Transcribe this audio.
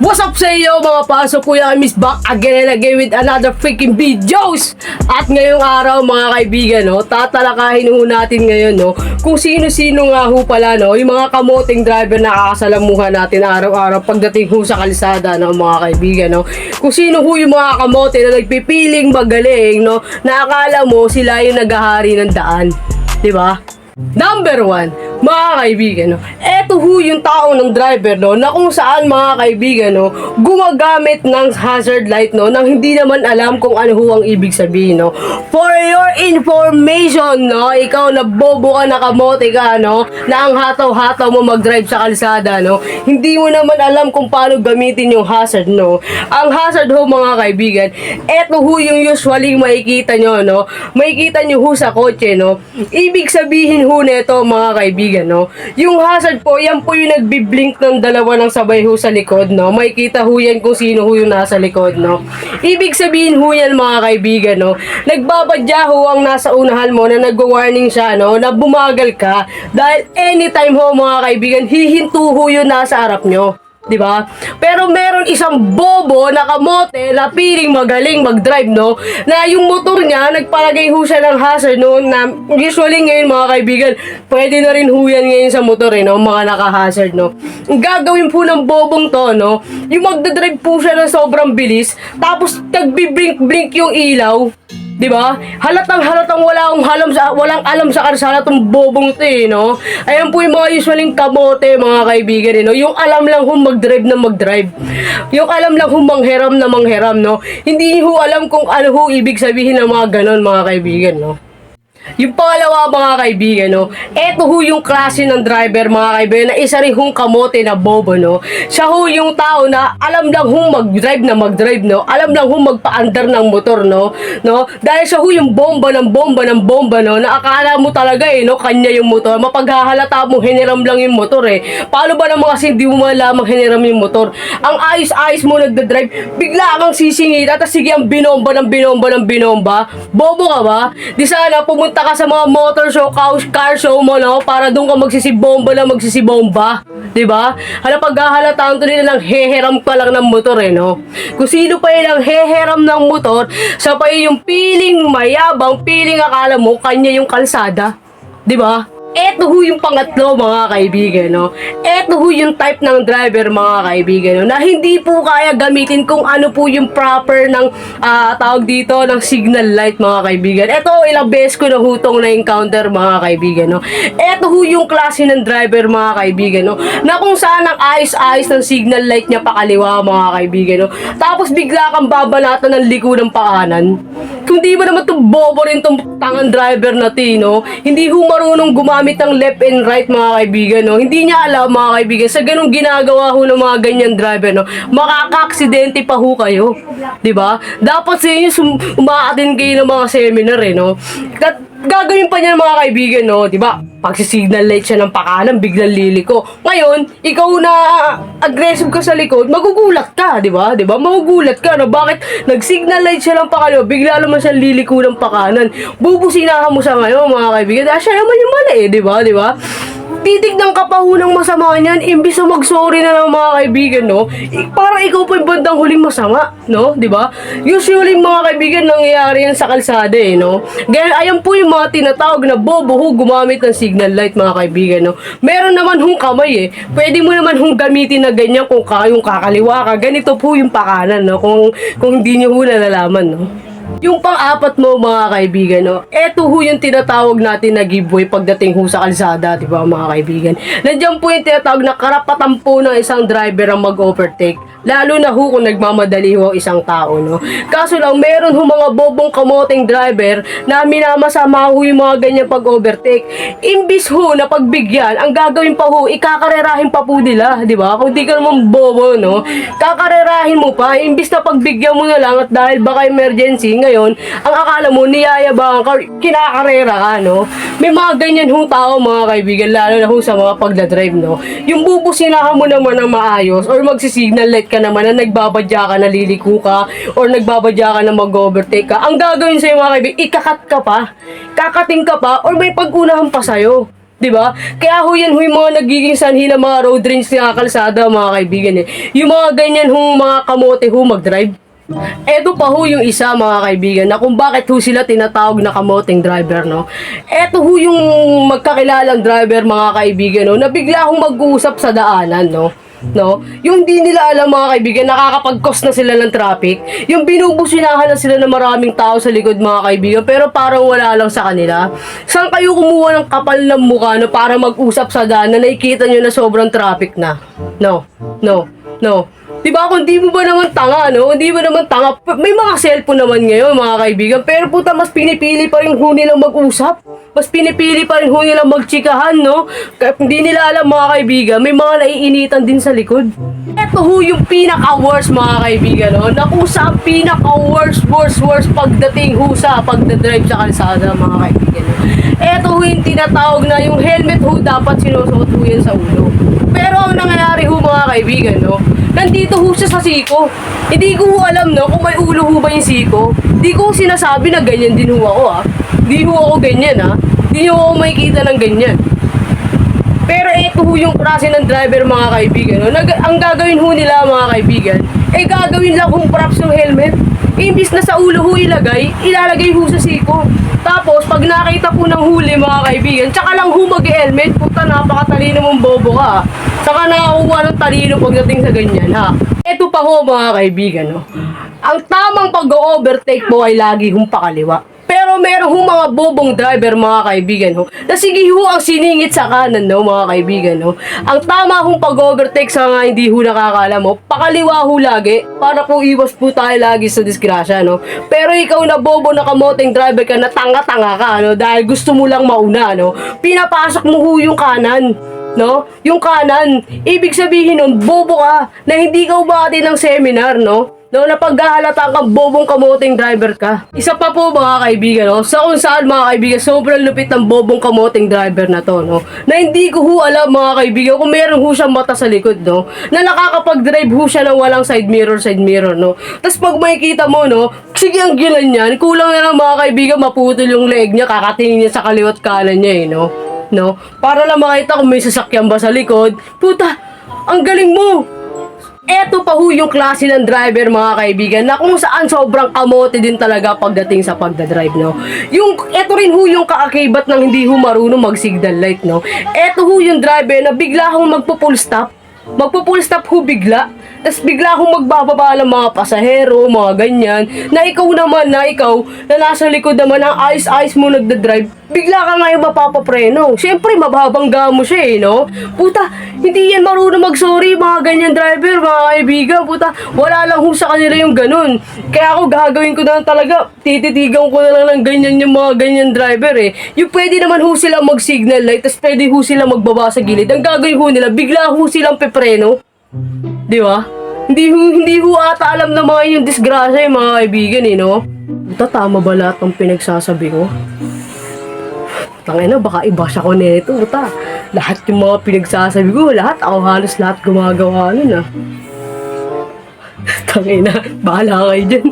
What's up sa iyo mga paso, Kuya Miss back again and again with another freaking videos. At ngayong araw mga kaibigan, no, tatalakayin ho natin ngayon, no, kung sino-sino nga ho pala, no, yung mga kamoting driver na kakasalamuhan natin araw-araw pagdating ho sa kalsada, no, mga kaibigan, no. Kung sino ho yung mga kamote na nagpipiling magaling, no, na akala mo sila yung naghahari ng daan, di ba? Number 1, mga kaibigan, no, eto ho yung tao ng driver, no, na kung saan mga kaibigan, no, gumagamit ng hazard light, no, nang hindi naman alam kung ano ho ang ibig sabihin, no. For your information, no, ikaw na bobo ka, na kamote ka, no, na ang hataw-hataw mo mag-drive sa kalsada, no, hindi mo naman alam kung paano gamitin yung hazard, no. Ang hazard ho mga kaibigan, eto ho yung usually makikita nyo, no, makikita nyo ho sa kotse, no. Ibig sabihin ho nito mga kaibigan, no, yung hazard po, yan po yung nagbiblink ng dalawa ng sabay ho sa likod, no. Makikita ho yan kung sino ho yung nasa likod, no. Ibig sabihin ho yan mga kaibigan, no, nagbabadya ho ang nasa unahan mo na nag-warning siya, no, na bumagal ka dahil anytime ho mga kaibigan, hihinto ho yun nasa harap nyo. Diba? Pero meron isang bobo na kamote na piling magaling mag-drive, no? Na yung motor niya, nagpalagay ho siya ng hazard, no? Na usually ngayon mga kaibigan, pwede na rin ho yan ngayon sa motor, eh, no? Mga naka-hazard, no? Ang gagawin po ng bobong to, no? Yung magdadrive po siya ng sobrang bilis, tapos nagbi-blink-blink yung ilaw. Diba? Halatang walang alam sa karsada tong bobong to, eh, no? Ayan po yung mga usually kamote mga kaibigan, eh, no? Yung alam lang kung mag-drive na mag-drive. Yung alam lang kung manghiram na manghiram, no? Hindi ho alam kung ano ho ibig sabihin ng mga ganon mga kaibigan, no? Yung pangalawa mga kaibigan, no, eto ho yung klase ng driver mga kaibigan na isa rin hong kamote na bobo, no. Siya ho yung tao na alam lang hong mag-drive na mag-drive, no. Alam lang hong magpa-andar ng motor, no. Dahil siya ho yung bomba ng bomba ng bomba, no, na akala mo talaga, eh, no, kanya yung motor. Mapaghahalata mo hiniram lang yung motor, eh. Paano ba naman kasi hindi mo malamang hiniram yung motor? Ang ayos-ayos mo nagda-drive, bigla kang sisingit at sige ang binomba ng binomba ng binomba. Bobo ka ba? Di sana pumunta ka sa mga motor show, car show mo, no, para doon ka magsisibomba na magsisibomba, di ba? Hala, paghahalataan to nila ng heheram ka lang ng motor, eh, no? Kung sino pa yun ang heheram ng motor, sa pa yung piling mayabang, piling akala mo kanya yung kalsada, di ba? Eto ho yung pangatlo mga kaibigan, no? Eto ho yung type ng driver mga kaibigan, no? Na hindi po kaya gamitin kung ano po yung proper ng tawag dito ng signal light mga kaibigan. Eto ilang beses ko na hutong na-encounter mga kaibigan, no? Eto ho yung klase ng driver mga kaibigan, no? Na kung saan ang ayos-ayos ng signal light niya pakaliwa mga kaibigan, no? Tapos bigla kang babanatan ng liko ng paanan. Kung di ba naman itong bobo rin itong tangang driver na no? Hindi ho marunong gumamit ng left and right mga kaibigan, no? Hindi niya alam mga kaibigan, sa ganung ginagawa ho ng mga ganyan driver, no? Makaka-aksidente pa ho kayo, di ba? Dapat sa inyo umaattend kayo ng mga seminar, eh, no? Gagawin pa niya mga kaibigan, no? Di ba? Pag-signal light siya ng pakanan, biglang liliko. Ngayon, ikaw na aggressive ka sa likod, magugulat ka, di ba? Di ba? Magugulat ka, no? Bakit nag-signal light siya ng pakanan, bigla naman siya liliko ng pakanan. Bubusinahan mo siya ngayon, mga kaibigan. Dahil siya naman yung mali, eh, di ba? Di ba? Titignan ka pa ho ng masama niyan, imbis na mag-sorry na ng mga kaibigan, no? Parang ikaw pa yung bandang huling masama, no? Di ba? Usually mga kaibigan, nangyayari yan sa kalsada, eh, no? Gaya, ayan po yung mga tinatawag na bobo ho gumamit ng signal light mga kaibigan, no? Meron naman hong kamay, eh. Pwede mo naman hong gamitin na ganyan kung yung kakaliwa ka. Ganito po yung pakanan, no? Kung hindi nyo ho nalalaman, no? Yung pang-apat mo mga kaibigan, no? Eto ho yung tinatawag natin na giveaway pagdating ho sa kalsada, di ba mga kaibigan? Nandiyan po yung tinatawag na karapatan po ng isang driver ang mag-overtake. Lalo na ho kung nagmamadali ho isang tao, no? Kaso lang, meron ho mga bobong kamoteng driver na minamasama ho yung mga ganyan pag-overtake. Imbis ho na pagbigyan, ang gagawin pa ho, ikakarerahin pa po nila, di ba? Kung di ka naman bobo, no? Kakarerahin mo pa, imbis na pagbigyan mo na lang at dahil baka emergency, ngayon, ang akala mo, niyayabangan ka, kinakarera ka, no? May mga ganyan hong tao, mga kaibigan, lalo na ho sa mga pagdadrive, no? Yung bubusinahan mo naman ng maayos or magsisignal light ka naman na nagbabadya ka, naliliko ka, or nagbabadya ka na mag-overtake ka, ang gagawin sa'yo mga kaibigan, ikakat ka pa, kakating ka pa, or may pag-unahan pa sa'yo. 'Di ba? Kaya ho yan ho yung mga nagiging sanhi ng mga road rage na kalsada, mga kaibigan eh. Yung mga ganyan hong mga kamote ho mag-drive. Eto pa ho yung isa, mga kaibigan, na kung bakit ho sila tinatawag na kamoteng driver, no? Eto ho yung magkakilalang driver, mga kaibigan, no, na bigla hong mag-uusap sa daanan, no? No? Yung di nila alam, mga kaibigan, nakakapag-cause na sila ng traffic. Yung binubusinahan na sila ng maraming tao sa likod, mga kaibigan, pero parang wala lang sa kanila. Saan kayo kumuha ng kapal ng mukha, no, para mag-usap sa daan na nakikita nyo na sobrang traffic na? No, no, no. Diba, kung di mo ba naman tanga, no? Hindi ba naman tanga? May mga cellphone naman ngayon, mga kaibigan. Pero puta, mas pinipili pa rin ho nilang mag-usap. Mas pinipili pa rin ho nilang magtsikahan, no? Kaya hindi nila alam, mga kaibigan, may mga naiinitan din sa likod. Ito ho yung pinaka-worst, mga kaibigan, no? Na kung saan pinaka-worst pagdating ho sa pagdadrive sa kalsada, mga kaibigan, no? Ito ho yung tinatawag na yung helmet ho dapat sinusuot ho yan sa ulo. Pero ang nangyayari ho, mga kaibigan, no? Nandito ho siya sa siko. Hindi ko ho alam, no, kung may ulo ho ba yung siko. Hindi ko ho sinasabi na ganyan din ho ako, ah. Hindi ho ako ganyan, ah. Hindi ho ako makikita ng ganyan. Pero eto ho yung klase ng driver, mga kaibigan, no? Ang gagawin ho nila, mga kaibigan, eh gagawin lang kung props yung helmet. Imbis na sa ulo ho ilagay, ilalagay ho sa siko. Tapos, pag nakita po ng huli, mga kaibigan, tsaka lang ho mag-helmet, puta, napakatalino mong bobo ka. Saka nakakuha ng talino pagdating sa ganyan, ha. Ito pa ho, mga kaibigan, no. Ang tamang pag-overtake mo ay lagi hong pakaliwa. Pero meron hong mga bobong driver, mga kaibigan, ho, na sige ho ang siningit sa kanan, no, mga kaibigan, no. Ang tama hong pag-overtake sa nga hindi ho nakakaalam mo, pakaliwa ho lagi, para po iwas po tayo lagi sa disgrasya, no. Pero ikaw na bobo na kamoteng driver ka, na tanga-tanga ka, no, dahil gusto mo lang mauna, no, pinapasok mo ho yung kanan. No? Yung kanan, ibig sabihin nun, bobo ka, na hindi ka umati ng seminar, no? No, na paghahalata kang bobong kamoteng driver ka. Isa pa po, mga kaibigan, no? Sa kung saan, mga kaibigan, sobrang lupit ng bobong kamoteng driver na to, no? Na hindi ko ho alam, mga kaibigan, kung meron ho siyang mata sa likod, no? Na nakakapag-drive ho siya ng walang side mirror, no? Tapos pag makikita mo, no? Sige, ang gilan niyan, kulang na lang, mga kaibigan, maputol yung leg niya, kakatingin niya sa kaliwat kanan niya, eh, no? No? Para lang makita kung may sasakyan ba sa likod. Puta, ang galing mo! Eto pa ho yung klase ng driver, mga kaibigan, na kung saan sobrang kamote din talaga pagdating sa pagdadrive, no? Eto rin ho yung kaakibat ng hindi ho marunong mag-signal light, no? Eto ho yung driver na bigla hong magpo-full stop. Magpo-full stop ho bigla. Tapos bigla akong magbababa ng mga pasahero, mga ganyan. Na ikaw na nasa likod naman, ang ayos-ayos mo nagdadrive, bigla ka ngayon mapapapreno. Siyempre, mababangga mo siya, eh, no? Puta, hindi yan marunong mag-sorry, mga ganyan driver, mga kaibigan. Puta, wala lang ho sa kanila yung ganun. Kaya ako gagawin ko na lang talaga, tititigan ko na lang ng ganyan yung mga ganyan driver, eh. Yung pwede naman ho sila mag-signal light, tapos pwede ho sila magbaba sa gilid. Ang gagawin ho nila, bigla ho silang pepreno. Di ba? Hindi ho ata alam na mga yung disgrasya, yung mga kaibigan, eh, no? Puta, tama ba lahat ng pinagsasabi ko? Tangina, baka i-bash ako nito, puta. Lahat yung mga pinagsasabi ko, halos lahat gumagawa nun, ah. Tangina, bahala kayo dyan.